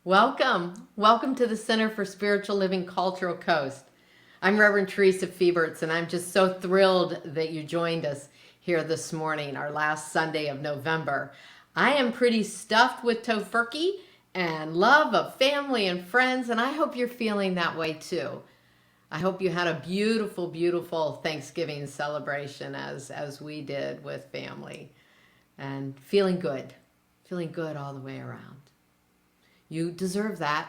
Welcome. Welcome to the Center for Spiritual Living Cultural Coast. I'm Reverend Theresa Feberts, and I'm just so thrilled that you joined us here this morning, our last Sunday of November. I am pretty stuffed with tofurkey and love of family and friends, and I hope you're feeling that way too. I hope you had a beautiful, beautiful Thanksgiving celebration as we did with family, and feeling good all the way around. You deserve that,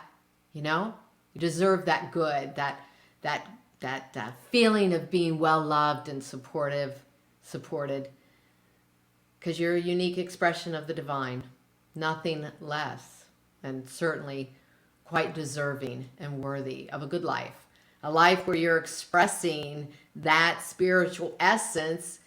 you know? You deserve that good, that feeling of being well loved and supported, because you're a unique expression of the divine, nothing less, and certainly quite deserving and worthy of a good life. A life where you're expressing that spiritual essence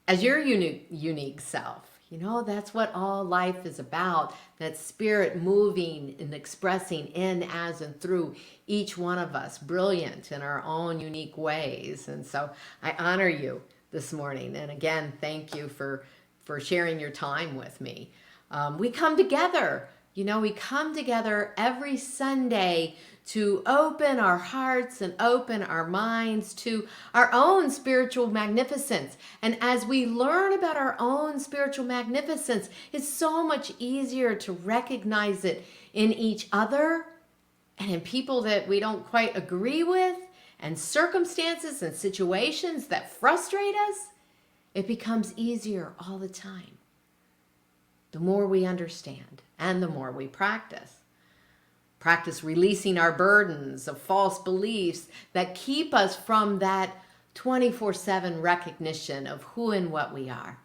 as your unique self. You know, that's what all life is about. That spirit moving and expressing in, as, and through each one of us, brilliant in our own unique ways. And so I honor you this morning. And again, thank you for sharing your time with me. We come together. You know, we come together every Sunday to open our hearts and open our minds to our own spiritual magnificence. And as we learn about our own spiritual magnificence, it's so much easier to recognize it in each other and in people that we don't quite agree with, and circumstances and situations that frustrate us. It becomes easier all the time. The more we understand and the more we practice. Practice releasing our burdens of false beliefs that keep us from that 24/7 recognition of who and what we are.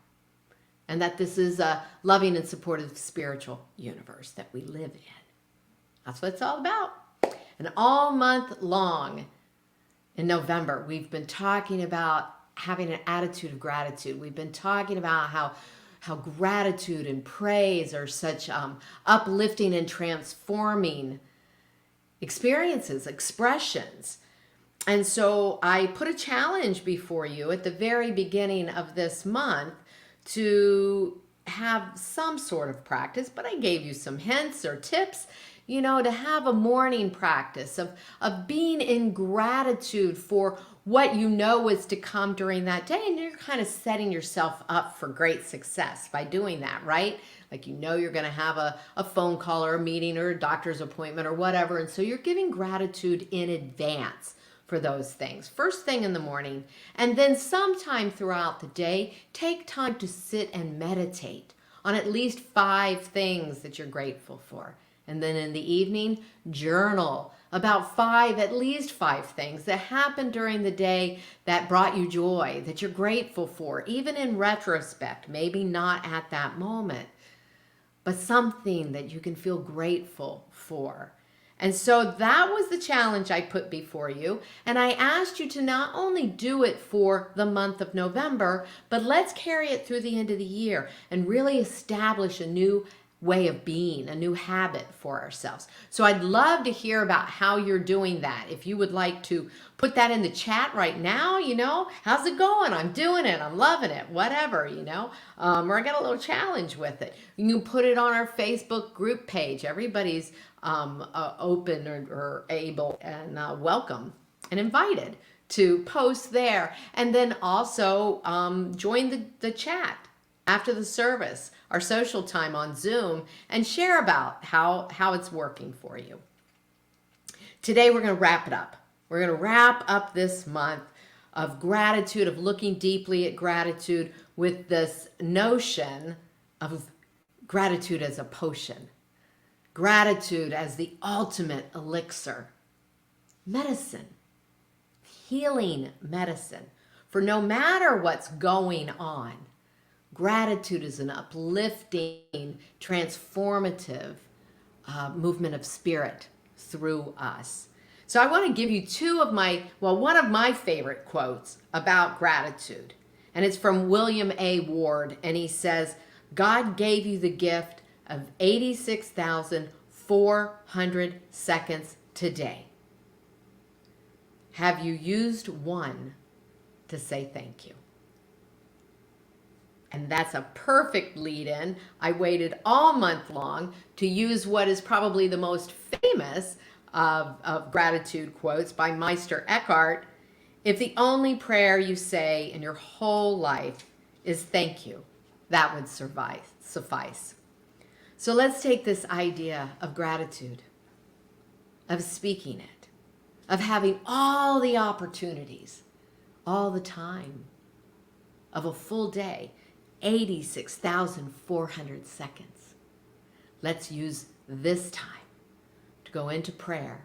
And that this is a loving and supportive spiritual universe that we live in. That's what it's all about. And all month long in November, we've been talking about having an attitude of gratitude. We've been talking about how gratitude and praise are such uplifting and transforming experiences, expressions. And so I put a challenge before you at the very beginning of this month to have some sort of practice, but I gave you some hints or tips, you know, to have a morning practice of being in gratitude for what you know is to come during that day. And you're kind of setting yourself up for great success by doing that, right? Like, you know, you're going to have a phone call or a meeting or a doctor's appointment or whatever. And so you're giving gratitude in advance for those things. First thing in the morning. And then sometime throughout the day, take time to sit and meditate on at least 5 things that you're grateful for. And then in the evening, journal about at least 5 things that happened during the day that brought you joy, that you're grateful for, even in retrospect, maybe not at that moment, but something that you can feel grateful for. And so that was the challenge I put before you. And I asked you to not only do it for the month of November, but let's carry it through the end of the year and really establish a new way of being, a new habit for ourselves. So I'd love to hear about how you're doing that. If you would like to put that in the chat right now, you know, how's it going? I'm doing it. I'm loving it. Whatever, you know, or I got a little challenge with it. You can put it on our Facebook group page. Everybody's open or able and welcome and invited to post there. And then also join the chat after the service, our social time on Zoom, and share about how it's working for you. Today we're going to wrap it up. We're going to wrap up this month of gratitude, of looking deeply at gratitude with this notion of gratitude as a potion. Gratitude as the ultimate elixir. Medicine. Healing medicine. For no matter what's going on, gratitude is an uplifting, transformative movement of spirit through us. So I want to give you one of my favorite quotes about gratitude. And it's from William A. Ward. And he says, God gave you the gift of 86,400 seconds today. Have you used one to say thank you? And that's a perfect lead-in. I waited all month long to use what is probably the most famous of gratitude quotes by Meister Eckhart. If the only prayer you say in your whole life is thank you, that would suffice. So let's take this idea of gratitude, of speaking it, of having all the opportunities, all the time, of a full day, 86,400 seconds. Let's use this time to go into prayer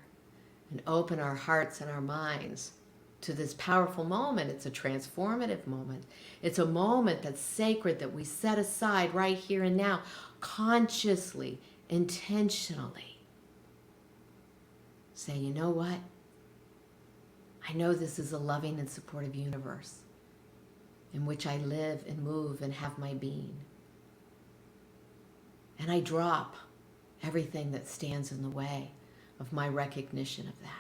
and open our hearts and our minds to this powerful moment. It's a transformative moment. It's a moment that's sacred, that we set aside right here and now, consciously, intentionally. Say, you know what? I know this is a loving and supportive universe in which I live and move and have my being. And I drop everything that stands in the way of my recognition of that.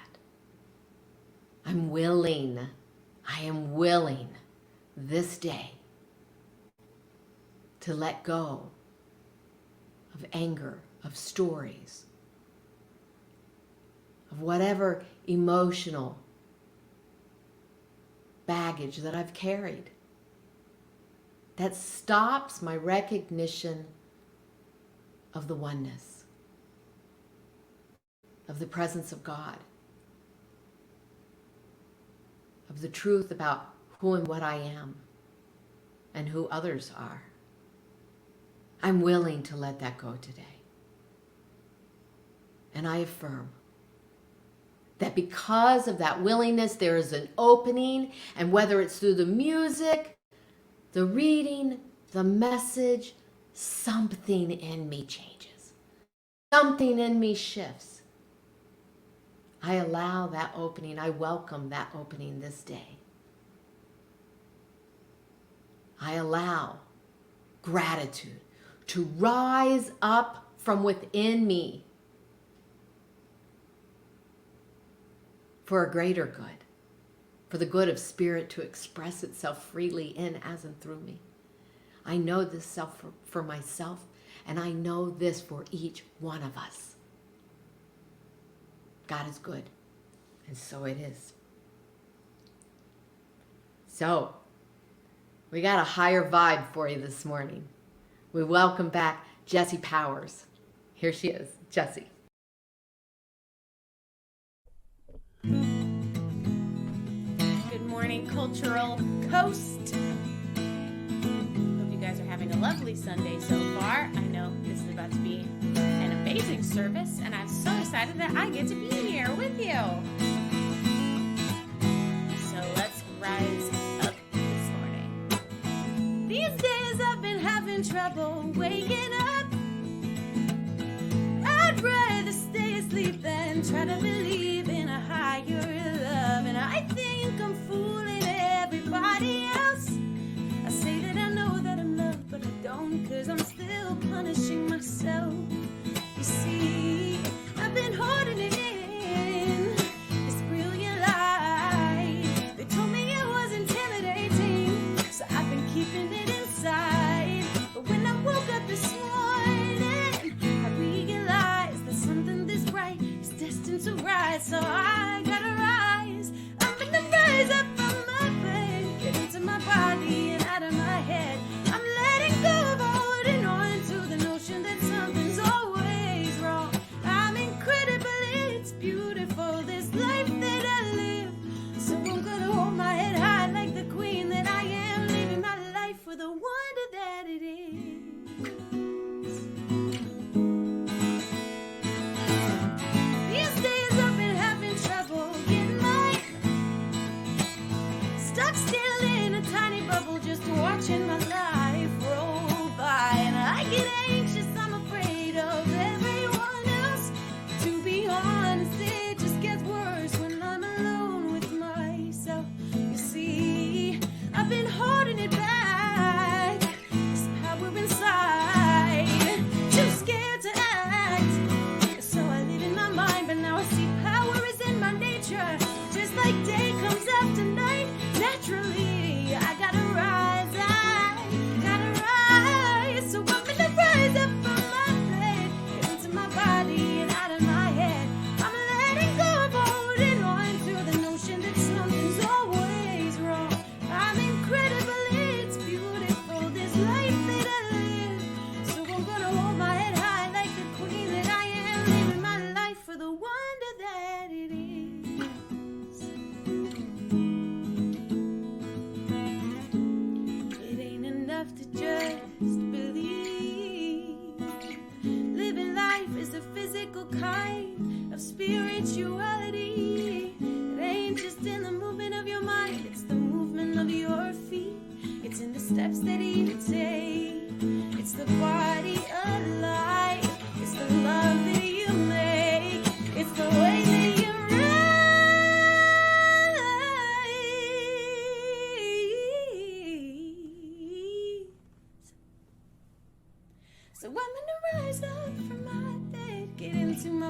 I am willing this day to let go of anger, of stories, of whatever emotional baggage that I've carried that stops my recognition of the oneness, of the presence of God, of the truth about who and what I am and who others are. I'm willing to let that go today. And I affirm that because of that willingness, there is an opening, and whether it's through the music, the reading, the message, something in me changes. Something in me shifts. I allow that opening. I welcome that opening this day. I allow gratitude to rise up from within me for a greater good, for the good of spirit to express itself freely in, as, and through me. I know this self for myself, and I know this for each one of us. God is good, and so it is. So, we got a higher vibe for you this morning. We welcome back Jessie Powers. Here she is, Jessie. Good morning, Cultural Coast. Hope you guys are having a lovely Sunday so far. I know this is about to be an amazing service, and I'm so excited that I get to be here with you. So let's rise up this morning. These days I've been having trouble waking up. I'd rather stay asleep than try to believe in a higher love. And I think I'm fooling everybody else. I say that I know that I'm loved, but I don't, 'cause I'm still punishing myself. You see, I've been holding it in, this brilliant light. They told me it was intimidating, so I've been keeping it inside. But when I woke up this morning, I realized that something this bright is destined to rise. So I gotta rise. I'm gonna rise up from my bed, get into my body and out of my head. I'm letting go of holding on to the notion that something's always wrong. I'm incredible, it's beautiful, this life that I live. So I'm gonna hold my head high like the queen that I am, living my life for the wonder that it is. These days I've been having trouble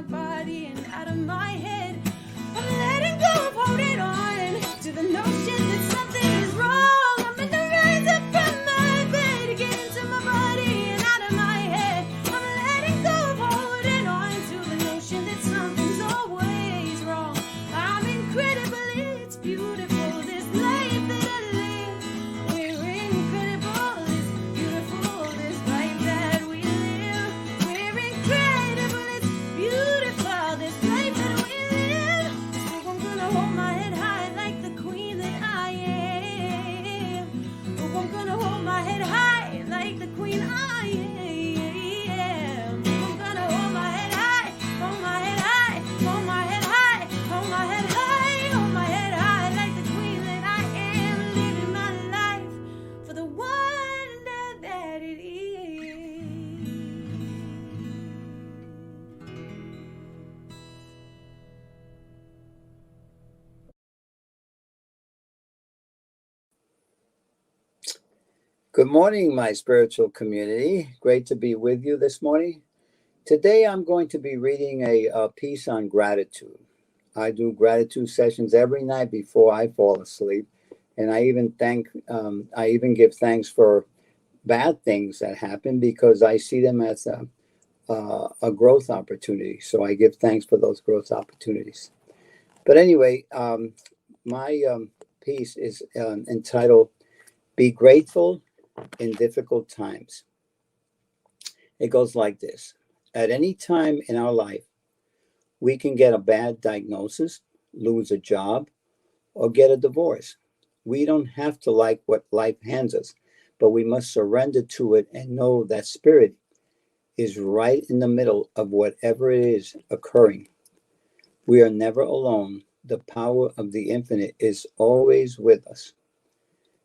body and out of my head. I'm letting go of holding on to the notion that something is wrong. I'm in the rise up from my bed, get into my body and out of my head. I'm letting go of holding on to the notion that something's always wrong. I'm incredible, it's beautiful, this life that I live. We're incredible, it's beautiful, this life that we live. We're incredible, it's beautiful, this life that we live. So I'm gonna hold my head high like the queen that I am. Oh, I'm gonna hold my head high like the queen I am. I'm gonna hold my head high, hold my head high, hold my head high, hold my head high, hold my head high like the queen that I am. Living my life for the wonder that it is. Good morning, my spiritual community. Great to be with you this morning. Today, I'm going to be reading a piece on gratitude. I do gratitude sessions every night before I fall asleep, and I even give thanks for bad things that happen because I see them as a growth opportunity. So I give thanks for those growth opportunities. But anyway, my piece is entitled "Be Grateful in Difficult Times." It goes like this. At any time in our life, we can get a bad diagnosis, lose a job, or get a divorce. We don't have to like what life hands us, but we must surrender to it and know that spirit is right in the middle of whatever it is occurring. We are never alone. The power of the infinite is always with us.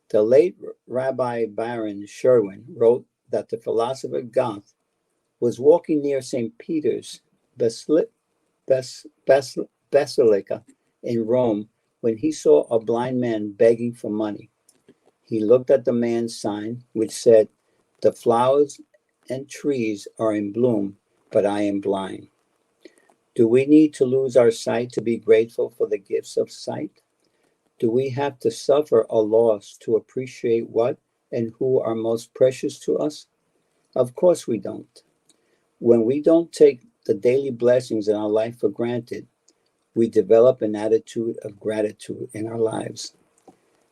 The late Rabbi Baron Sherwin wrote that the philosopher Goethe was walking near St. Peter's Basilica in Rome when he saw a blind man begging for money. He looked at the man's sign, which said, "The flowers and trees are in bloom, but I am blind." Do we need to lose our sight to be grateful for the gifts of sight? Do we have to suffer a loss to appreciate what and who are most precious to us? Of course we don't. When we don't take the daily blessings in our life for granted, we develop an attitude of gratitude in our lives.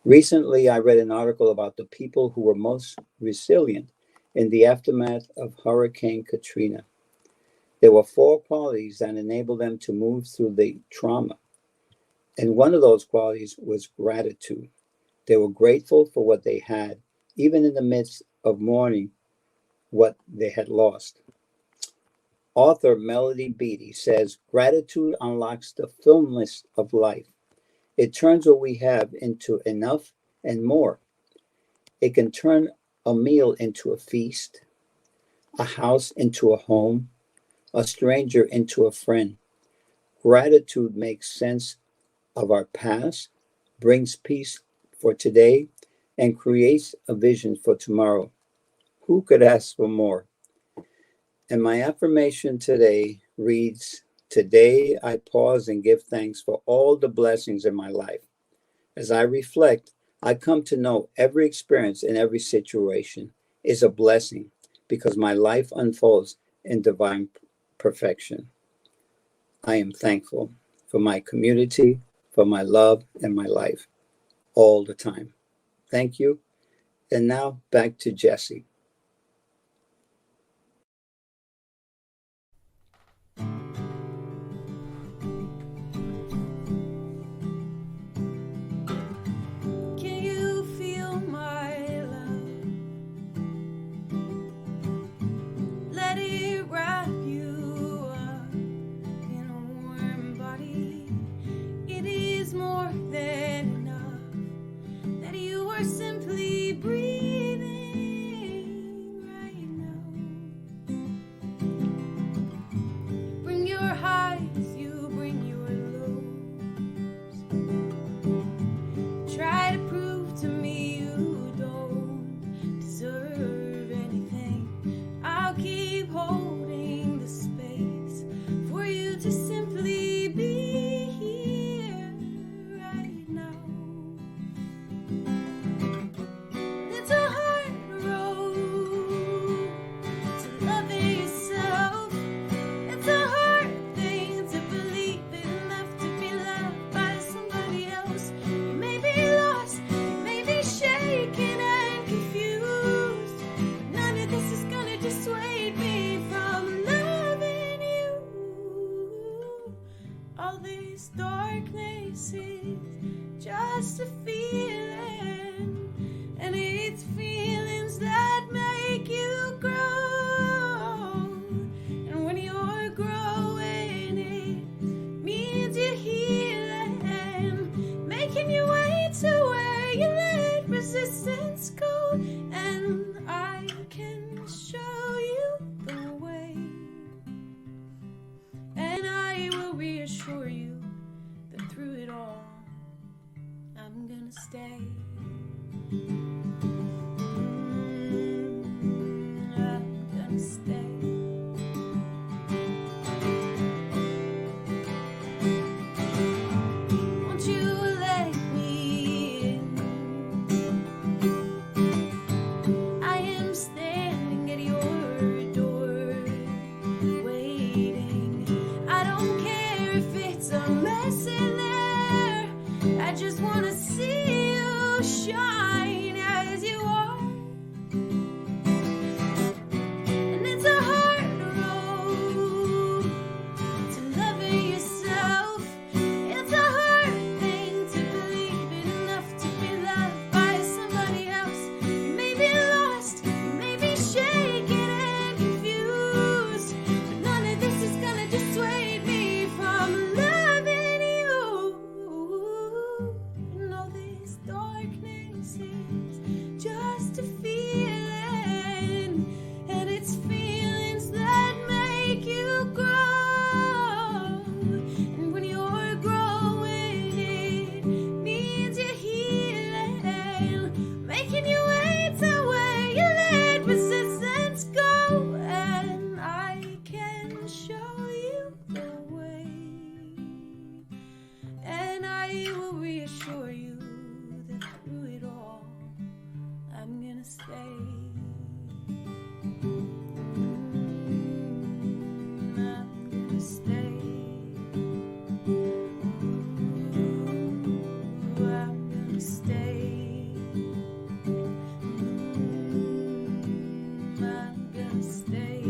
Recently, I read an article about the people who were most resilient in the aftermath of Hurricane Katrina. There were 4 qualities that enabled them to move through the trauma. And one of those qualities was gratitude. They were grateful for what they had, even in the midst of mourning what they had lost. Author Melody Beattie says, gratitude unlocks the fullness of life. It turns what we have into enough and more. It can turn a meal into a feast, a house into a home, a stranger into a friend. Gratitude makes sense of our past, brings peace for today, and creates a vision for tomorrow. Who could ask for more? And my affirmation today reads, today I pause and give thanks for all the blessings in my life. As I reflect, I come to know every experience and every situation is a blessing because my life unfolds in divine perfection. I am thankful for my community, for my love and my life all the time. Thank you. And now back to Jesse. Can you feel my love? Let it wrap you up in a warm body. It is more than enough that you are simply breathing. darkness is just a feeling, and it's feelings that make you grow. And when you're growing, it means you're healing, making your way to where you let resistance go. And I can show you the way, and I will reassure you that through it all, I'm gonna stay. I'm gonna stay. Won't you let me in? I am standing at your door, waiting. I don't care if it's a mess in there. I just wanna see you shine as you are. And it's a hard road to loving yourself. It's a hard thing to believe in enough to be loved by somebody else. You may be lost, you may be shaken and confused, but none of this is gonna dissuade me from loving you. And all this darkness is just a feeling, and it's feelings that make you grow. And when you're growing, it means you're healing, making your way to where you let resistance go. And I can show you the way, and I will reassure you that through it all, I'm gonna stay. I'm gonna stay. I'm gonna stay. I'm gonna stay.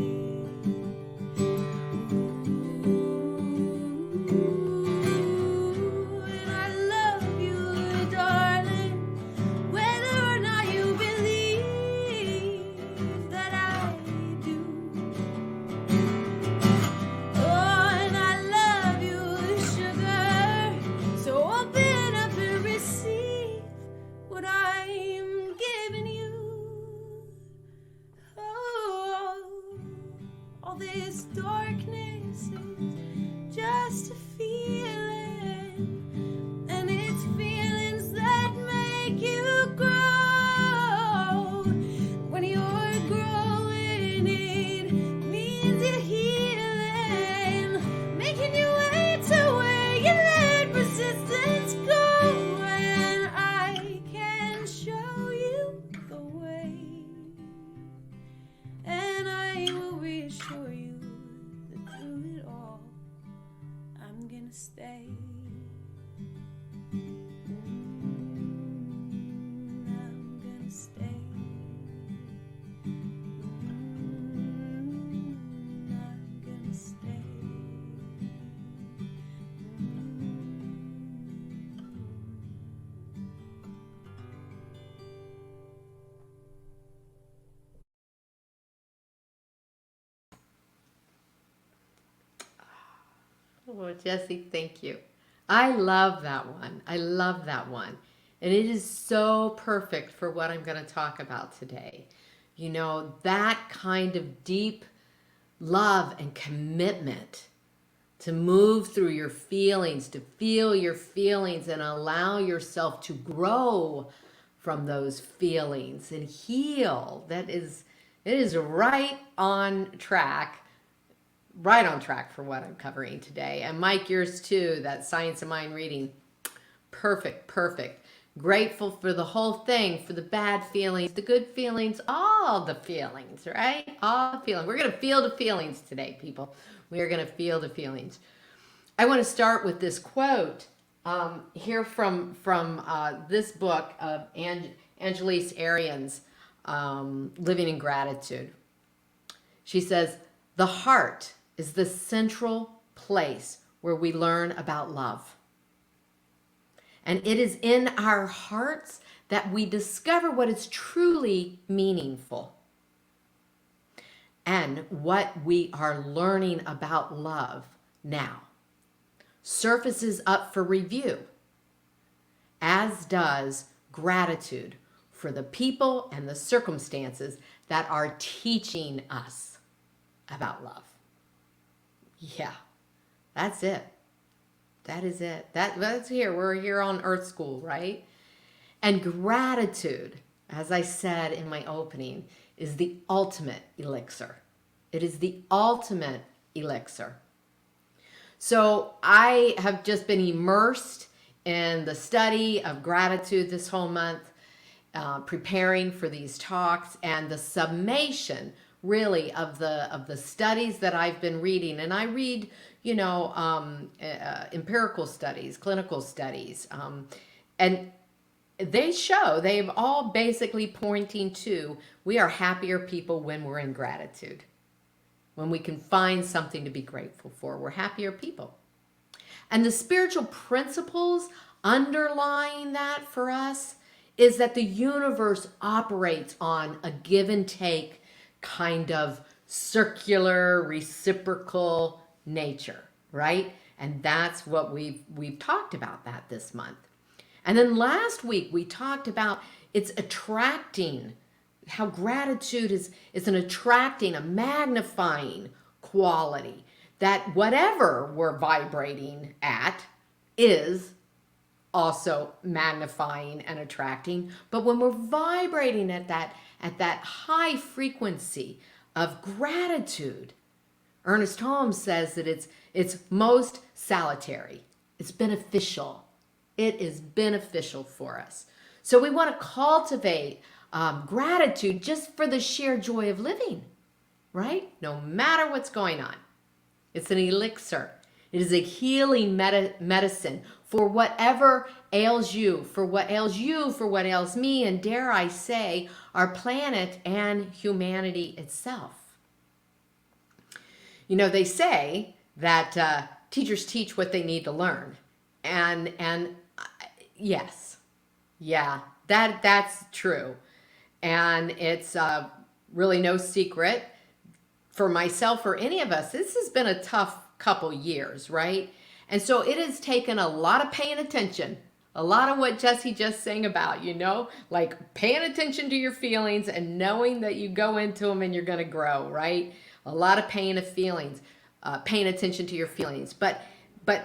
And I love you, darling, whether or not you believe that I do. Oh, and I love you, sugar, so open up and receive what I'm giving you. Oh, all this darkness is just a feeling, and it's feelings that make you grow. When you're growing, it means you're healing, making your way to where you let resistance go. And I can show you the way, and I will reassure you that through it all, I'm gonna stay. I'm gonna stay. I'm gonna stay. Oh, Jesse, thank you. I love that one. I love that one. And it is so perfect for what I'm going to talk about today. You know, that kind of deep love and commitment to move through your feelings, to feel your feelings and allow yourself to grow from those feelings and heal. It is right on track for what I'm covering today. And Mike, yours too, that Science of Mind reading. Perfect. Grateful for the whole thing, for the bad feelings, the good feelings, all the feelings, right? All the feelings. We're going to feel the feelings today, people. We are going to feel the feelings. I want to start with this quote here from this book of Angelise Arians, Living in Gratitude. She says, "The heart is the central place where we learn about love. And it is in our hearts that we discover what is truly meaningful and what we are learning about love now surfaces up for review, as does gratitude for the people and the circumstances that are teaching us about love. Yeah, that's it. That is it. That's here. We're here on Earth School, right? And gratitude, as I said in my opening, is the ultimate elixir. It is the ultimate elixir. So I have just been immersed in the study of gratitude this whole month, preparing for these talks, and the summation really of the studies that I've been reading. And I read, empirical studies, clinical studies, and they've all basically pointing to we are happier people when we're in gratitude. When we can find something to be grateful for, we're happier people. And the spiritual principles underlying that for us is that the universe operates on a give and take kind of circular, reciprocal nature, right? And that's what we've talked about that this month. And then last week we talked about it's attracting, how gratitude is an attracting, a magnifying quality, that whatever we're vibrating at is also magnifying and attracting. But when we're vibrating at that high frequency of gratitude, Ernest Holmes says that it's most salutary. It's beneficial. It is beneficial for us. So we want to cultivate gratitude just for the sheer joy of living, right? No matter what's going on. It's an elixir. It is a healing medicine for whatever ails you, for what ails me, and dare I say, our planet and humanity itself. They say that teachers teach what they need to learn. And yes, yeah, that's true. And it's really no secret for myself or any of us. This has been a tough couple years, right? And so it has taken a lot of paying attention, a lot of what Jesse just sang about, like paying attention to your feelings and knowing that you go into them and you're going to grow, right? A lot of paying attention to your feelings. But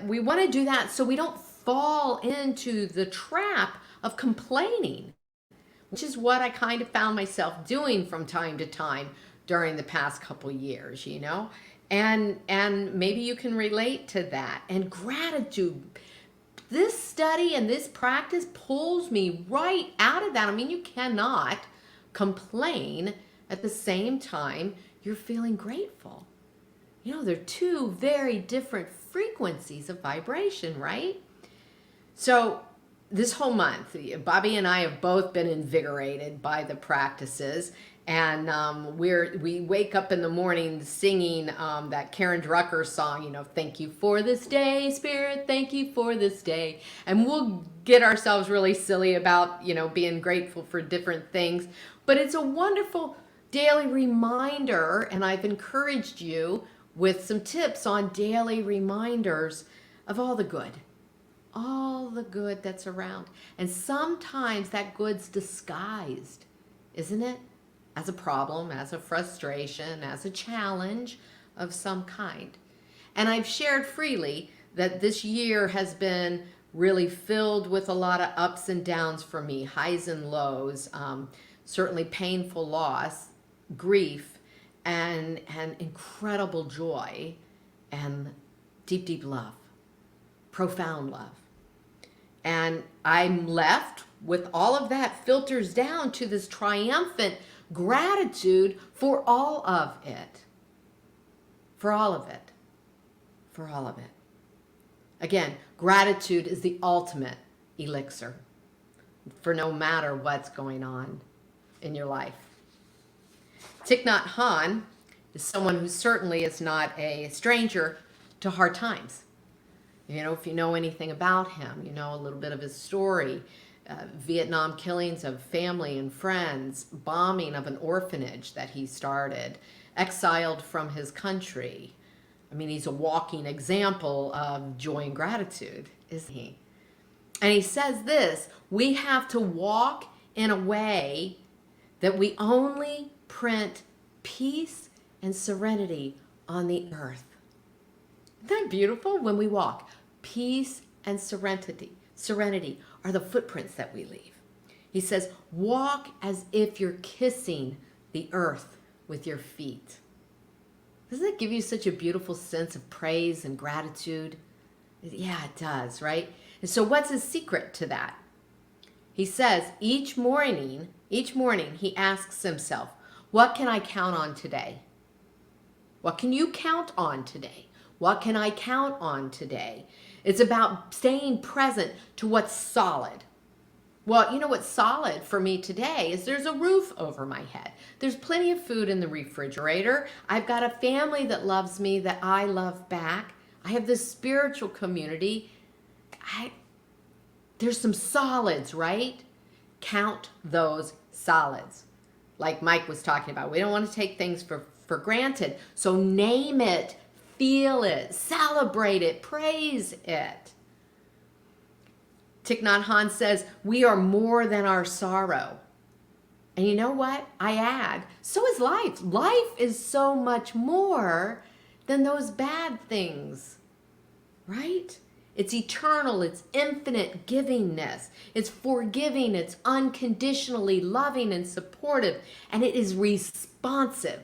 we want to do that so we don't fall into the trap of complaining, which is what I kind of found myself doing from time to time during the past couple years, and maybe you can relate to that. And gratitude, this study and this practice pulls me right out of that. I mean, you cannot complain at the same time you're feeling grateful. They're two very different frequencies of vibration, right? So this whole month, Bobby and I have both been invigorated by the practices, and we wake up in the morning singing that Karen Drucker song, thank you for this day, Spirit, thank you for this day. And we'll get ourselves really silly about, being grateful for different things. But it's a wonderful daily reminder, and I've encouraged you with some tips on daily reminders of all the good that's around. And sometimes that good's disguised, isn't it? As a problem, as a frustration, as a challenge of some kind. And I've shared freely that this year has been really filled with a lot of ups and downs for me, highs and lows, certainly painful loss, grief, and incredible joy, and deep, deep love, profound love. And I'm left with all of that filters down to this triumphant gratitude for all of it. For all of it. For all of it. Again, gratitude is the ultimate elixir for no matter what's going on in your life. Thich Nhat Hanh is someone who certainly is not a stranger to hard times. You know, if you know anything about him, you know a little bit of his story. Vietnam killings of family and friends, bombing of an orphanage that he started, exiled from his country. I mean, he's a walking example of joy and gratitude, isn't he? And he says this, we have to walk in a way that we only print peace and serenity on the earth. Isn't that beautiful? When we walk, peace and serenity are the footprints that we leave. He says, walk as if you're kissing the earth with your feet. Doesn't it give you such a beautiful sense of praise and gratitude? Yeah, it does, right? And so what's his secret to that? He says each morning he asks himself, what can I count on today? What can you count on today? What can I count on today? It's about staying present to what's solid. Well, you know what's solid for me today is there's a roof over my head. There's plenty of food in the refrigerator. I've got a family that loves me, that I love back. I have this spiritual community. There's some solids, right? Count those solids. Like Mike was talking about, we don't want to take things for granted. So name it, feel it, celebrate it, praise it. Thich Nhat Hanh says, we are more than our sorrow. And you know what? I add, so is life. Life is so much more than those bad things, right? It's eternal, it's infinite givingness, it's forgiving, it's unconditionally loving and supportive, and it is responsive.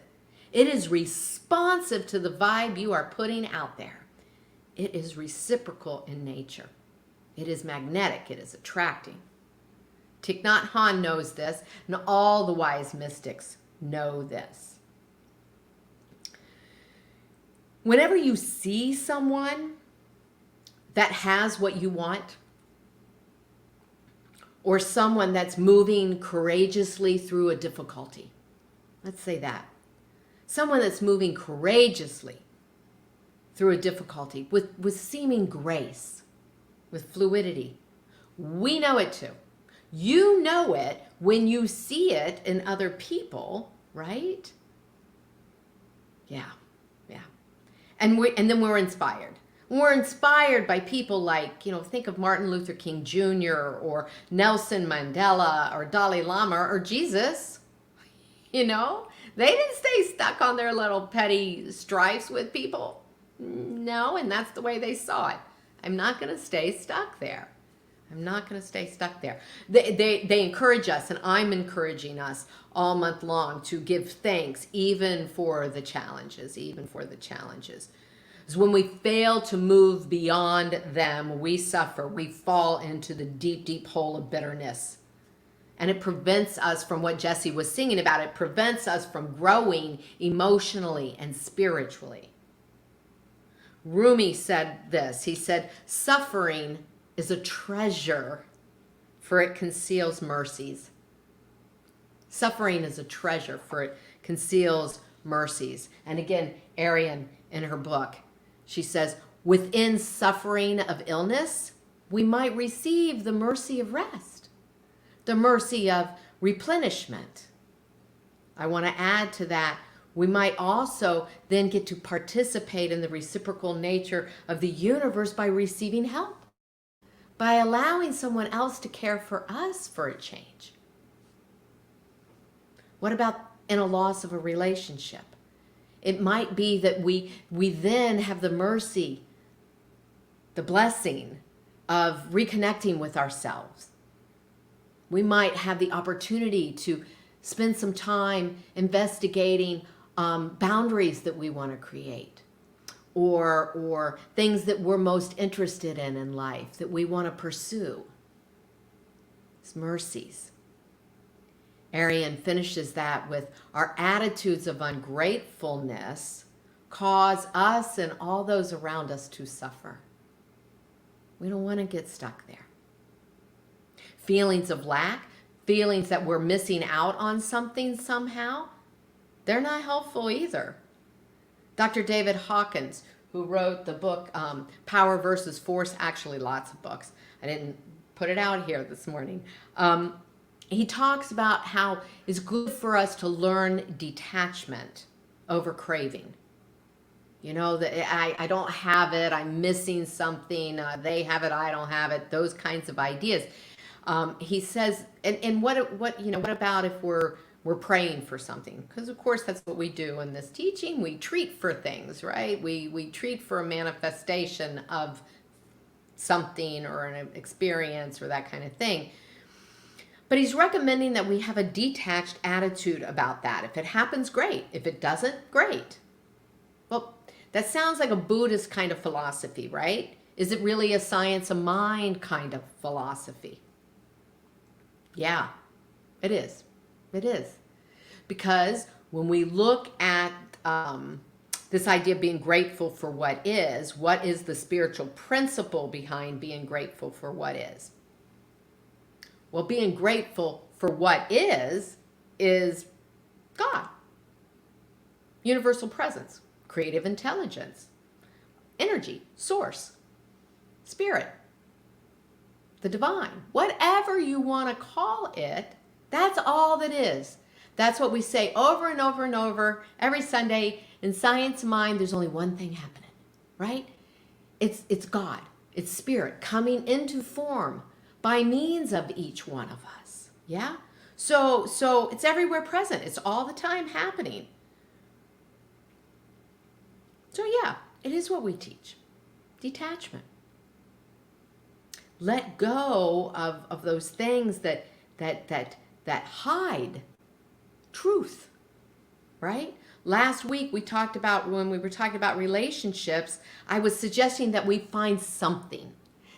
It is responsive to the vibe you are putting out there. It is reciprocal in nature. It is magnetic, it is attracting. Thich Nhat Hanh knows this, and all the wise mystics know this. Whenever you see someone that has what you want, or someone that's moving courageously through a difficulty, let's say that. Someone that's moving courageously through a difficulty with seeming grace, with fluidity. We know it too. You know it when you see it in other people, right? Yeah. And then we're inspired. We're inspired by people like, think of Martin Luther King Jr. or Nelson Mandela or Dalai Lama or Jesus. They didn't stay stuck on their little petty strifes with people. No, and that's the way they saw it. I'm not going to stay stuck there. I'm not going to stay stuck there. They encourage us, and I'm encouraging us all month long to give thanks even for the challenges, Because when we fail to move beyond them, we suffer. We fall into the deep, deep hole of bitterness. And it prevents us from what Jesse was singing about. It prevents us from growing emotionally and spiritually. Rumi said this. He said, suffering is a treasure, for it conceals mercies. Suffering is a treasure, for it conceals mercies. And again, Arian, in her book, she says, within suffering of illness, we might receive the mercy of rest, the mercy of replenishment. I want to add to that, we might also then get to participate in the reciprocal nature of the universe by receiving help, by allowing someone else to care for us for a change. What about in a loss of a relationship? It might be that we then have the mercy, the blessing of reconnecting with ourselves. We might have the opportunity to spend some time investigating boundaries that we want to create, or things that we're most interested in life that we want to pursue. It's mercies. Arian finishes that with, our attitudes of ungratefulness cause us and all those around us to suffer. We don't want to get stuck there. Feelings of lack, feelings that we're missing out on something somehow, they're not helpful either. Dr. David Hawkins, who wrote the book Power versus Force, actually lots of books. I didn't put it out here this morning. He talks about how it's good for us to learn detachment over craving. You know, that I don't have it, I'm missing something, they have it, I don't have it, those kinds of ideas. He says, and what about if we're praying for something? Because of course that's what we do in this teaching. We treat for things, right? We treat for a manifestation of something or an experience or that kind of thing. But he's recommending that we have a detached attitude about that. If it happens, great. If it doesn't, great. Well, that sounds like a Buddhist kind of philosophy, right? Is it really a science of mind kind of philosophy? Yeah, it is. It is. Because when we look at this idea of being grateful for what is the spiritual principle behind being grateful for what is? Well, being grateful for what is God, universal presence, creative intelligence, energy, source, spirit, the divine, whatever you want to call it, that's all that is. That's what we say over and over and over every Sunday. In Science Mind, there's only one thing happening, right? It's God, it's spirit coming into form by means of each one of us. Yeah? So it's everywhere present. It's all the time happening. So yeah, it is what we teach. Detachment. Let go of those things that hide truth, right? Last week when we were talking about relationships, I was suggesting that we find something,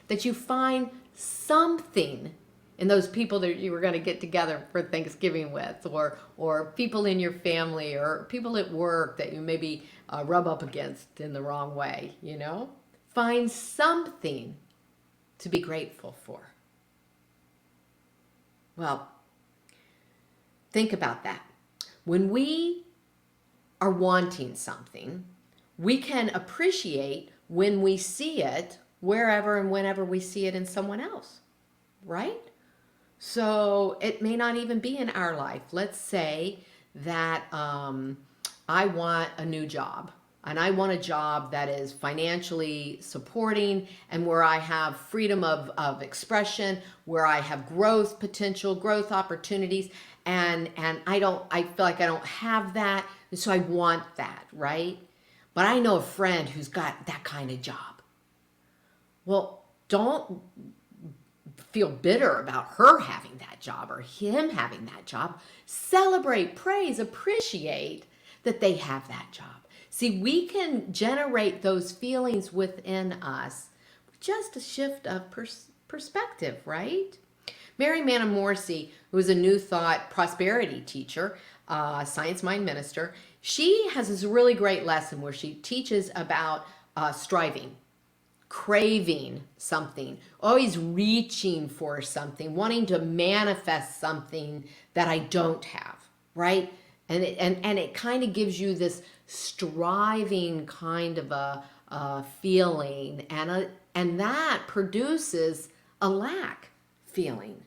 that you find something in those people that you were going to get together for Thanksgiving with, or people in your family, or people at work that you maybe rub up against in the wrong way, you know? Find something to be grateful for. Well, think about that. When we are wanting something, we can appreciate when we see it wherever and whenever we see it in someone else, right? So it may not even be in our life. Let's say that I want a new job, and I want a job that is financially supporting and where I have freedom of expression, where I have growth potential, growth opportunities, and I feel like I don't have that, and so I want that, right? But I know a friend who's got that kind of job. Well, don't feel bitter about her having that job or him having that job. Celebrate, praise, appreciate that they have that job. See, we can generate those feelings within us with just a shift of perspective, right? Mary Morrissey, who is a New Thought prosperity teacher, Science Mind minister, she has this really great lesson where she teaches about striving, craving something, always reaching for something, wanting to manifest something that I don't have, right? And it kind of gives you this striving kind of a feeling, and that produces a lack feeling.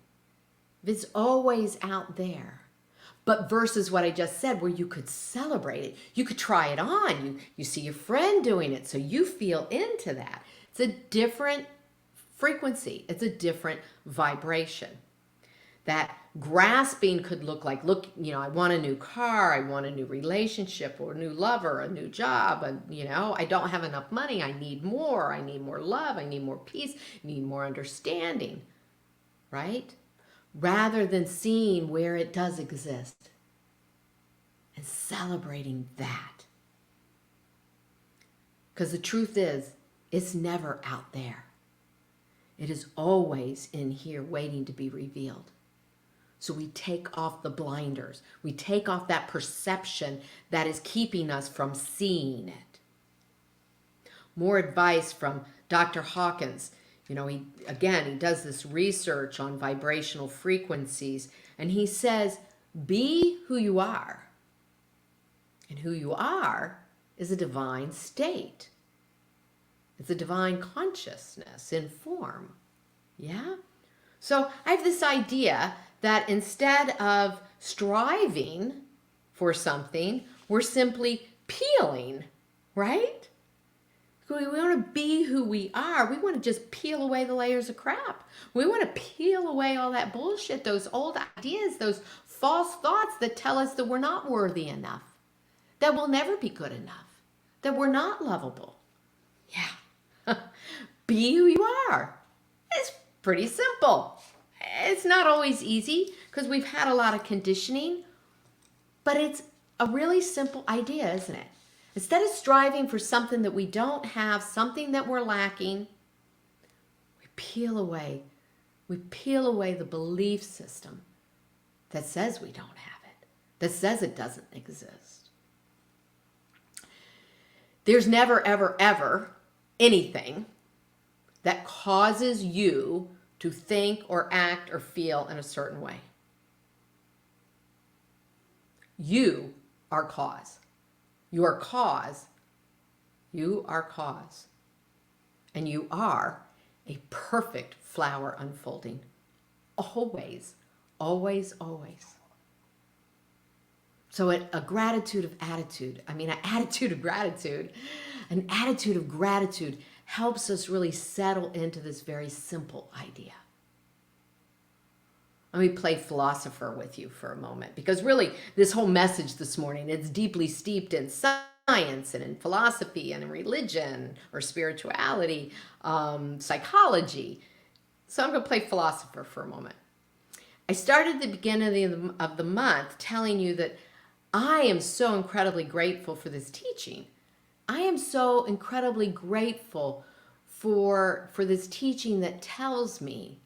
It's always out there. But versus what I just said, where you could celebrate it, you could try it on, you see your friend doing it, so you feel into that. It's a different frequency. It's a different vibration. That grasping could look like, I want a new car, I want a new relationship, or a new lover, a new job, and I don't have enough money, I need more love, I need more peace, I need more understanding, right? Rather than seeing where it does exist and celebrating that. Because the truth is, it's never out there. It is always in here waiting to be revealed. So we take off the blinders. We take off that perception that is keeping us from seeing it. More advice from Dr. Hawkins. He does this research on vibrational frequencies, and he says, be who you are. And who you are is a divine state. It's a divine consciousness in form. Yeah? So I have this idea that instead of striving for something, we're simply peeling, right? We want to be who we are. We want to just peel away the layers of crap. We want to peel away all that bullshit, those old ideas, those false thoughts that tell us that we're not worthy enough, that we'll never be good enough, that we're not lovable. Yeah. Be who you are. It's pretty simple. It's not always easy because we've had a lot of conditioning, but it's a really simple idea, isn't it? Instead of striving for something that we don't have, something that we're lacking, we peel away the belief system that says we don't have it, that says it doesn't exist. There's never, ever, ever anything that causes you to think or act or feel in a certain way. You are cause. You are cause. You are cause. And you are a perfect flower unfolding. Always, always, always. So an attitude of gratitude helps us really settle into this very simple idea. Let me play philosopher with you for a moment, because really this whole message this morning, it's deeply steeped in science and in philosophy and in religion or spirituality, psychology. So I'm going to play philosopher for a moment. I started the beginning of the month telling you that I am so incredibly grateful for this teaching. I am so incredibly grateful for this teaching that tells me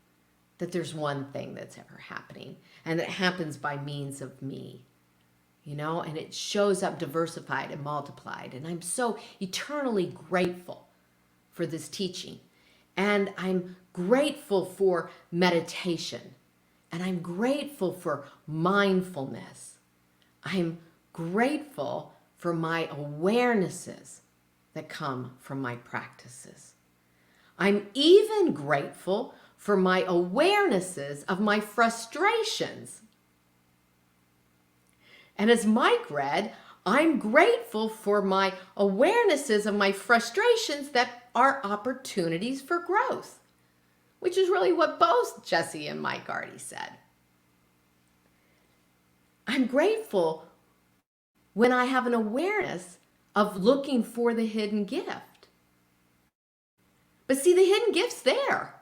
that there's one thing that's ever happening, and that happens by means of me, and it shows up diversified and multiplied. And I'm so eternally grateful for this teaching. And I'm grateful for meditation. And I'm grateful for mindfulness. I'm grateful for my awarenesses that come from my practices. I'm even grateful for my awarenesses of my frustrations. And as Mike read, I'm grateful for my awarenesses of my frustrations that are opportunities for growth, which is really what both Jesse and Mike already said. I'm grateful when I have an awareness of looking for the hidden gift. But see, the hidden gift's there.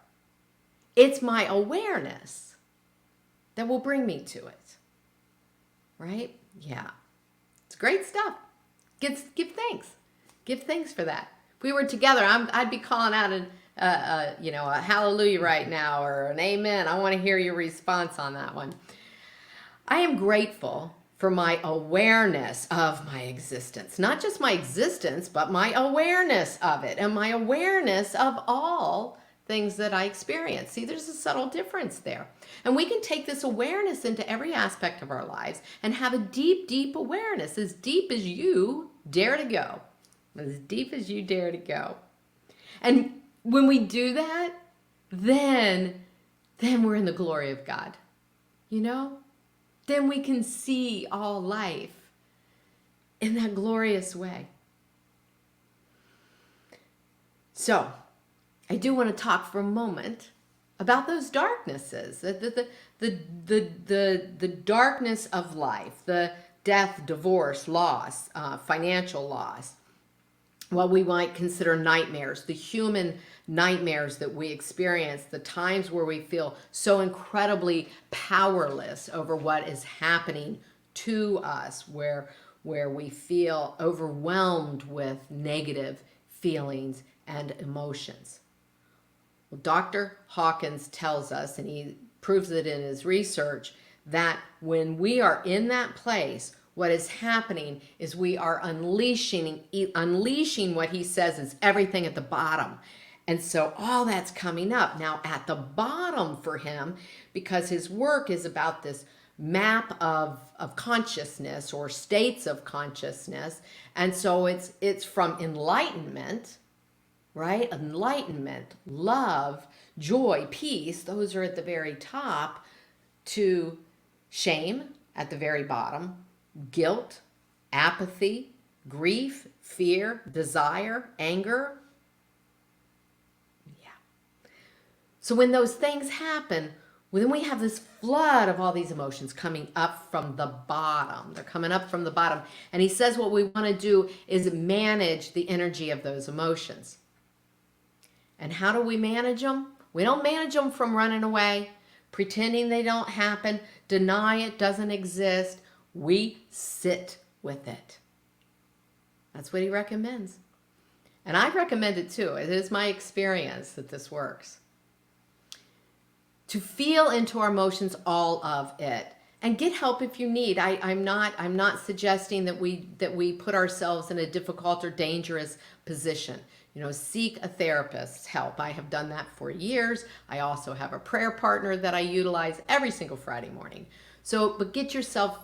It's my awareness that will bring me to it. Right? Yeah. It's great stuff. Give thanks. Give thanks for that. If we were together, I'd be calling out a hallelujah right now, or an amen. I want to hear your response on that one. I am grateful for my awareness of my existence. Not just my existence, but my awareness of it, and my awareness of all things that I experience. See, there's a subtle difference there. And we can take this awareness into every aspect of our lives and have a deep, deep awareness, as deep as you dare to go. As deep as you dare to go. And when we do that, then we're in the glory of God. Then we can see all life in that glorious way. So, I do want to talk for a moment about those darknesses, the darkness of life, the death, divorce, loss, financial loss, what we might consider nightmares, the human nightmares that we experience, the times where we feel so incredibly powerless over what is happening to us, where we feel overwhelmed with negative feelings and emotions. Well, Dr. Hawkins tells us, and he proves it in his research, that when we are in that place, what is happening is we are unleashing what he says is everything at the bottom. And so all that's coming up. Now at the bottom for him, because his work is about this map of consciousness, or states of consciousness, and so it's from enlightenment, right? Enlightenment, love, joy, peace, those are at the very top, to shame at the very bottom, guilt, apathy, grief, fear, desire, anger. Yeah. So when those things happen, well, then we have this flood of all these emotions coming up from the bottom. They're coming up from the bottom. And he says what we want to do is manage the energy of those emotions. And how do we manage them? We don't manage them from running away, pretending they don't happen, deny it doesn't exist. We sit with it. That's what he recommends. And I recommend it too. It is my experience that this works. To feel into our emotions, all of it, and get help if you need. I'm not suggesting that we put ourselves in a difficult or dangerous position. You know, seek a therapist's help. I have done that for years. I also have a prayer partner that I utilize every single Friday morning. So, but get yourself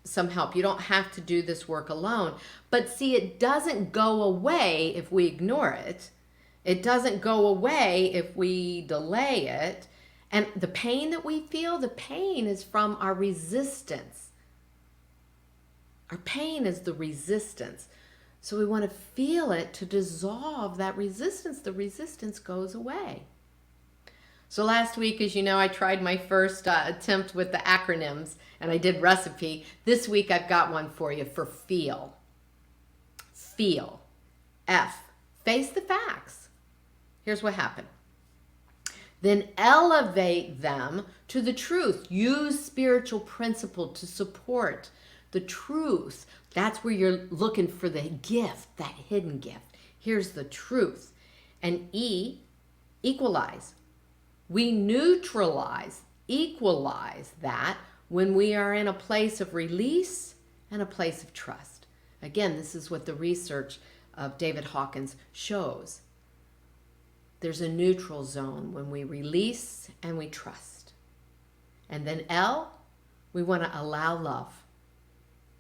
some help. You don't have to do this work alone. But see, it doesn't go away if we ignore it. It doesn't go away if we delay it. And the pain that we feel, the pain is from our resistance. Our pain is the resistance. So we want to feel it to dissolve that resistance. The resistance goes away. So last week, as you know, I tried my first attempt with the acronyms, and I did recipe. This week, I've got one for you for feel. Feel. F. Face the facts. Here's what happened. Then elevate them to the truth. Use spiritual principle to support the truth. That's where you're looking for the gift, that hidden gift. Here's the truth. And E, equalize. We neutralize, equalize that when we are in a place of release and a place of trust. Again, this is what the research of David Hawkins shows. There's a neutral zone when we release and we trust. And then L, we want to allow love.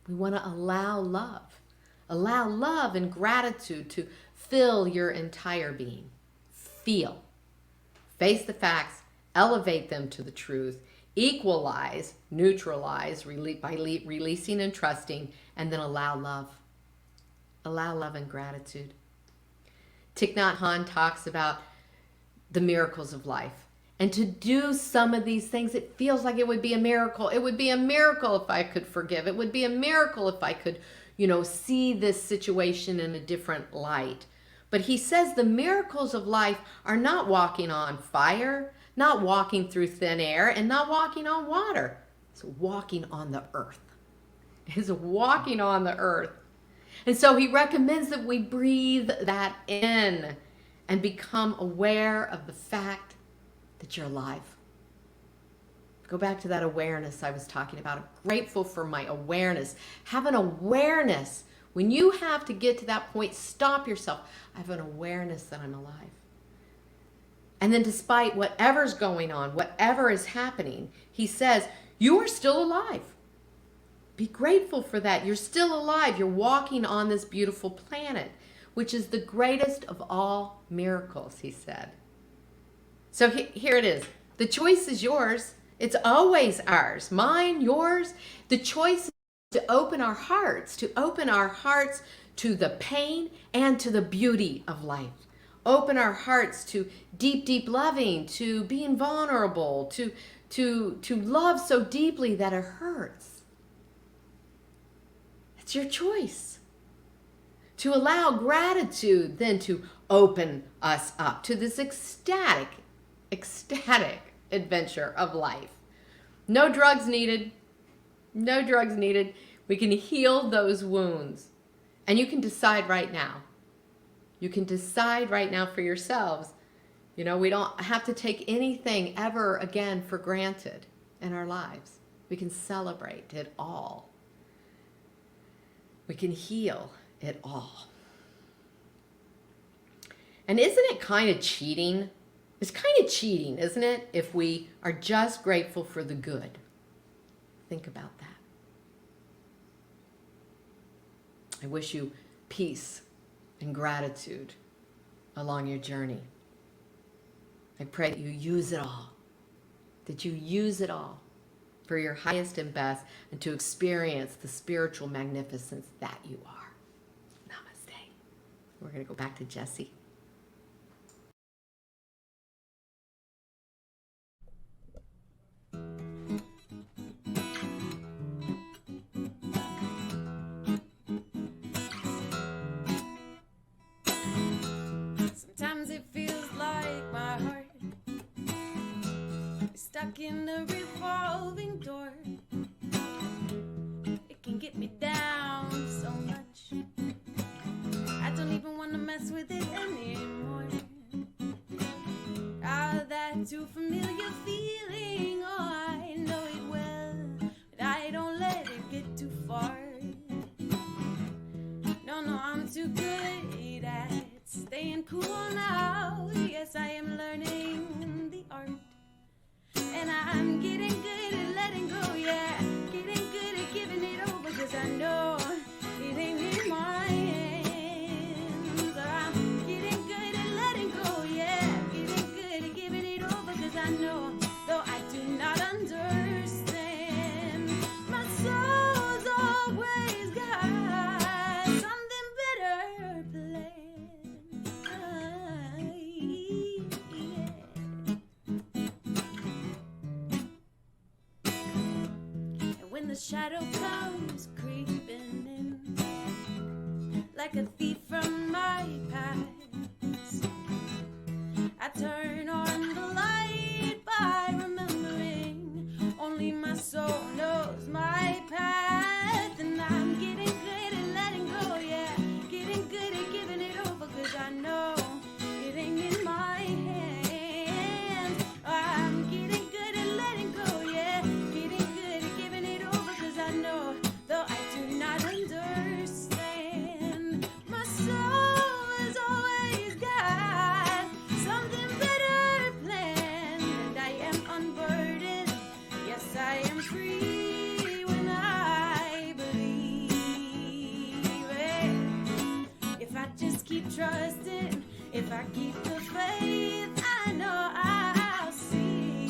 We want to allow love. Allow love and gratitude to fill your entire being. Feel. Face the facts, elevate them to the truth, equalize, neutralize by releasing and trusting, and then allow love. Allow love and gratitude. Thich Nhat Hanh talks about the miracles of life. And to do some of these things, it feels like it would be a miracle. It would be a miracle if I could forgive. It would be a miracle if I could, see this situation in a different light. But he says the miracles of life are not walking on fire, not walking through thin air, and not walking on water. It's walking on the earth. It's walking on the earth. And so he recommends that we breathe that in and become aware of the fact that you're alive. Go back to that awareness I was talking about. I'm grateful for my awareness. Have an awareness. When you have to get to that point, stop yourself. I have an awareness that I'm alive. And then despite whatever's going on, whatever is happening, he says, you are still alive. Be grateful for that. You're still alive. You're walking on this beautiful planet, which is the greatest of all miracles, he said. So here it is. The choice is yours. It's always ours. Mine, yours. The choice is to open our hearts, to the pain and to the beauty of life. Open our hearts to deep, deep loving, to being vulnerable, to love so deeply that it hurts. It's your choice. To allow gratitude, then to open us up to this ecstatic adventure of life. No drugs needed. No drugs needed. We can heal those wounds. And you can decide right now. You can decide right now for yourselves. We don't have to take anything ever again for granted in our lives. We can celebrate it all. We can heal it all. And isn't it kind of cheating? It's kind of cheating, isn't it, if we are just grateful for the good? Think about that. I wish you peace and gratitude along your journey. I pray that you use it all, that you use it all for your highest and best, and to experience the spiritual magnificence that you are. Namaste. We're going to go back to Jesse. Sometimes it feels like my heart is stuck in a revolving door. It can get me down so much, I don't even want to mess with it anymore. Ah, that too familiar feeling, oh, I know it well, but I don't let it get too far. No, I'm too good at staying cool now. Yes, I am learning the art, and I'm getting good at letting go, yeah. Getting good at giving it over, cause I know it ain't in my hands. I'm getting good at letting go, yeah. Getting good at giving it over, cause I know, though I do not understand, my soul's always got something better planned. And when the shadow comes creeping in like a thief from my past, I turn on the light by remembering only my soul knows my path. And I'm getting good at letting go, yeah. Getting good at giving it over, cause I know it ain't in my hands. I'm getting good at letting go, yeah. Getting good at giving it over, cause I know, though I do not understand, my soul has always got something better planned. And I am unburdened, yes, I am free when I believe it. If I just keep trusting, if I keep the faith, I know I'll see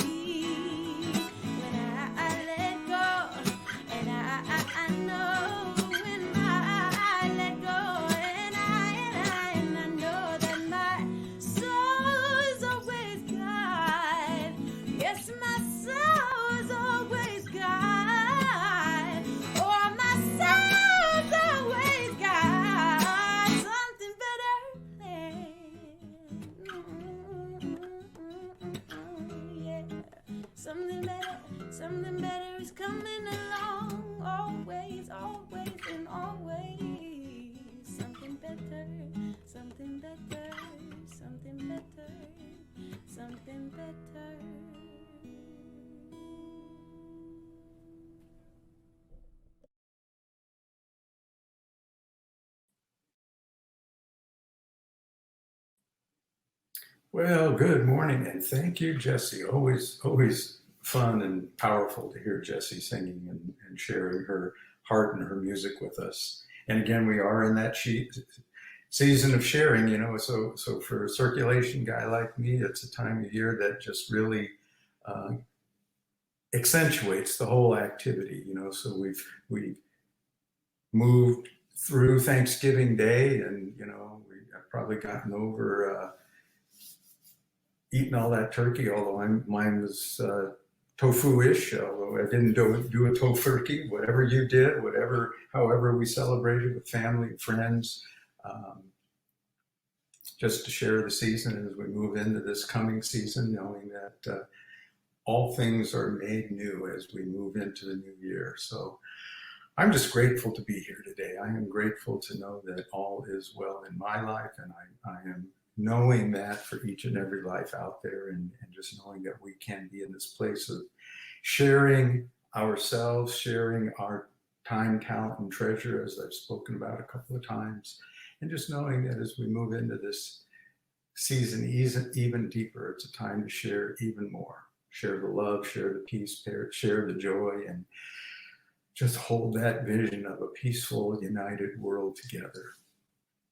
when I let go. And I know when I let go. And I know that my soul is always God. Yes, my soul is always God. Oh, my soul's always got something better planned. Yeah, something better is coming along. Always, always, and always. Something better, something better, something better, something better. Well, good morning, and thank you, Jessie. Always fun and powerful to hear Jessie singing and sharing her heart and her music with us. And again, we are in that season of sharing, so for a circulation guy like me, it's a time of year that just really uh, accentuates the whole activity, so we've moved through Thanksgiving Day, and I've probably gotten over eating all that turkey, although mine was tofu-ish, although I didn't do a tofurkey. Whatever you did, however we celebrated with family and friends, just to share the season as we move into this coming season, knowing that all things are made new as we move into the new year. So I'm just grateful to be here today. I am grateful to know that all is well in my life, and I am knowing that for each and every life out there, and just knowing that we can be in this place of sharing ourselves, sharing our time, talent, and treasure, as I've spoken about a couple of times, and just knowing that as we move into this season even deeper, it's a time to share even more, share the love, share the peace, share the joy, and just hold that vision of a peaceful, united world together.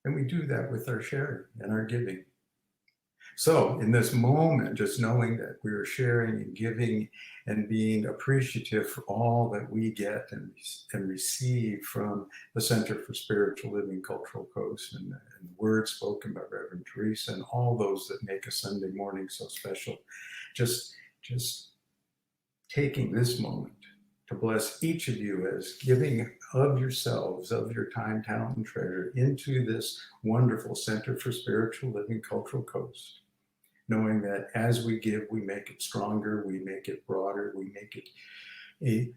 And we do that with our sharing and our giving. So in this moment, just knowing that we are sharing and giving and being appreciative for all that we get and receive from the Center for Spiritual Living Cultural Coast, and words spoken by Reverend Theresa and all those that make a Sunday morning so special. Just taking this moment to bless each of you as giving of yourselves, of your time, talent, and treasure into this wonderful Center for Spiritual Living Cultural Coast. Knowing that as we give, we make it stronger, we make it broader, we make it a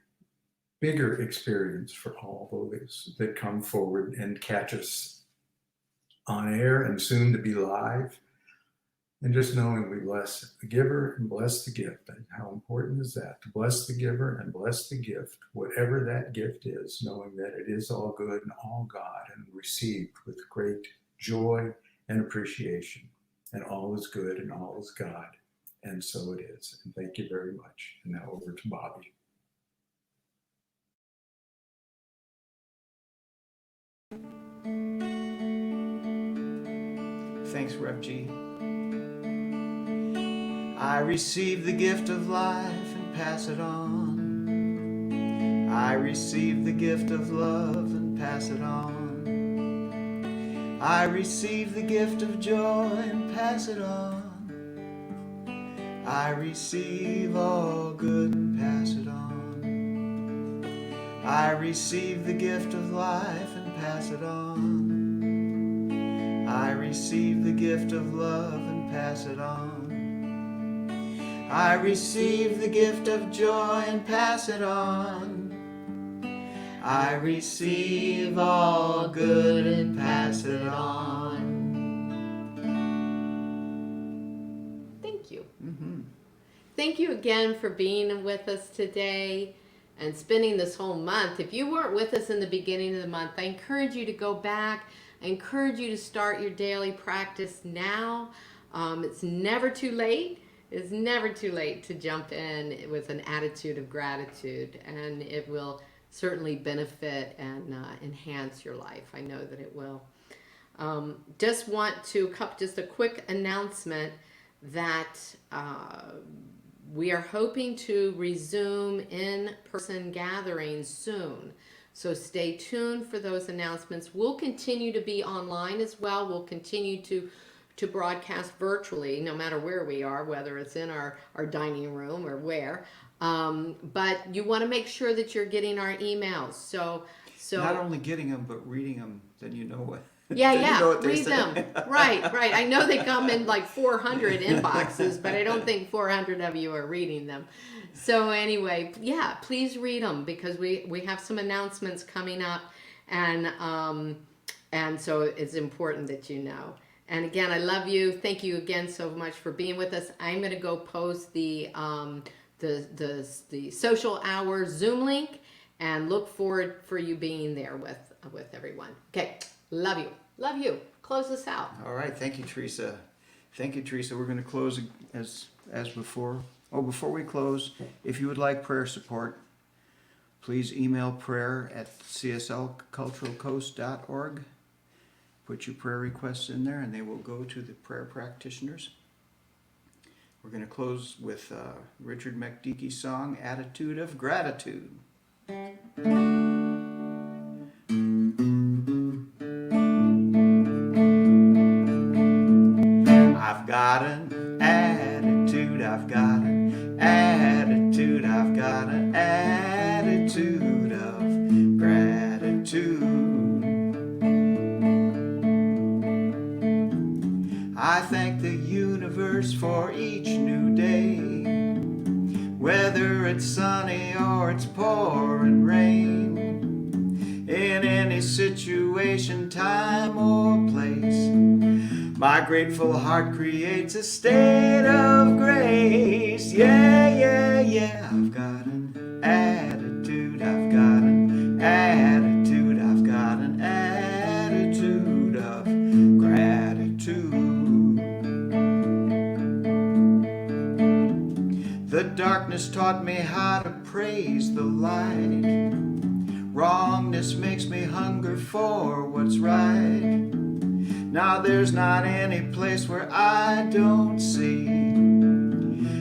bigger experience for all those that come forward and catch us on air and soon to be live. And just knowing we bless the giver and bless the gift. And how important is that? To bless the giver and bless the gift, whatever that gift is, knowing that it is all good and all God and received with great joy and appreciation. And all is good and all is God. And so it is. And thank you very much. And now over to Bobby. Thanks, Rev G. I receive the gift of life and pass it on. I receive the gift of love and pass it on. I receive the gift of joy and pass it on. I receive all good and pass it on. I receive the gift of life and pass it on. I receive the gift of love and pass it on. I receive the gift of joy and pass it on. I receive all good and pass it on. Thank you. Thank you again for being with us today and spending this whole month. If you weren't with us in the beginning of the month, I encourage you to go back. I encourage you to start your daily practice now. It's never too late. It's never too late to jump in with an attitude of gratitude, and it will certainly benefit and enhance your life. I know that it will. Just want to, just a quick announcement that we are hoping to resume in-person gatherings soon. So stay tuned for those announcements. We'll continue to be online as well. We'll continue to broadcast virtually, no matter where we are, whether it's in our dining room or where. But you want to make sure that you're getting our emails. So Not only getting them, but reading them, then you know what. Yeah, then yeah, you know what they read say. them. Right. I know they come in like 400 inboxes, but I don't think 400 of you are reading them. So anyway, yeah, please read them because we have some announcements coming up, and so it's important that you know. And again, I love you. Thank you again so much for being with us. I'm going to go post the social hour Zoom link and look forward for you being there with everyone. Okay. Love you. Love you. Close us out. All right. Thank you, Theresa. Thank you, Theresa. We're going to close as before. Oh, before we close, if you would like prayer support, please email prayer@cslculturalcoast.org. Put your prayer requests in there, and they will go to the prayer practitioners. We're going to close with Richard McDeaky's song, Attitude of Gratitude. I've got an attitude, I've got an attitude, I've got an attitude of gratitude. I thank the universe for each new day, whether it's sunny or it's pouring rain. In any situation, time or place, my grateful heart creates a state of grace. Yeah, yeah, yeah. I've got an attitude, I've got an attitude, I've got an attitude of gratitude. The darkness taught me how to praise the light. Wrongness makes me hunger for what's right. Now there's not any place where I don't see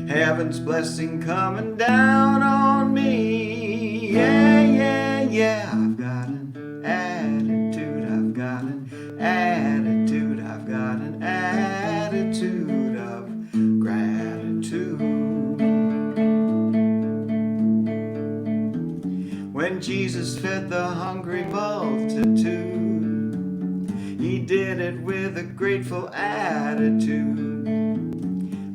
heaven's blessing coming down on me. Yeah, yeah, yeah. I've got an attitude, I've got an attitude, I've got an attitude of gratitude. When Jesus fed the hungry multitude, he did it with a grateful attitude.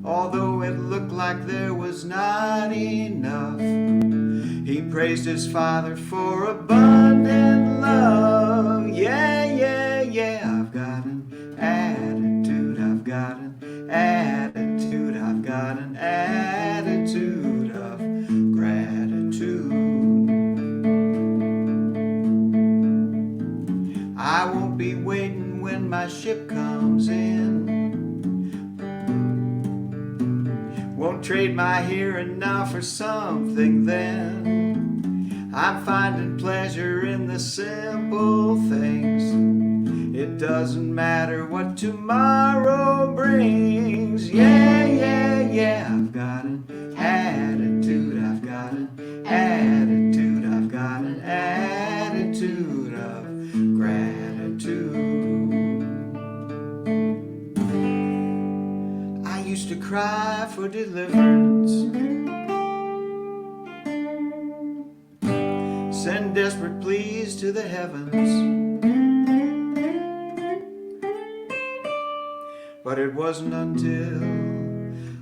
Although it looked like there was not enough, he praised his Father for abundant love. Yeah, yeah, yeah. I've got an attitude, I've got an attitude, I've got an attitude of gratitude. I won't be waiting when my ship comes in. Won't trade my here and now for something then. I'm finding pleasure in the simple things. It doesn't matter what tomorrow brings. Yeah, yeah, yeah. I've got an attitude, I've got an attitude, I've got an attitude of gratitude. I used to cry for deliverance, send desperate pleas to the heavens, but it wasn't until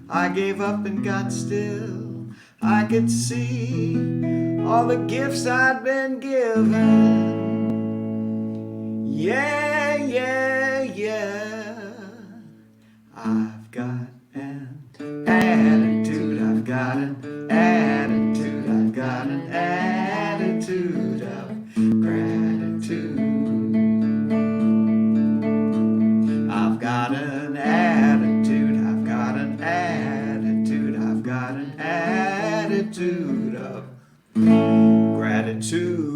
I gave up and got still I could see all the gifts I'd been given. Yeah, yeah, yeah. I've got an attitude, I've got an attitude, I've got an attitude of gratitude. I've got an attitude, I've got an attitude, I've got an attitude of gratitude.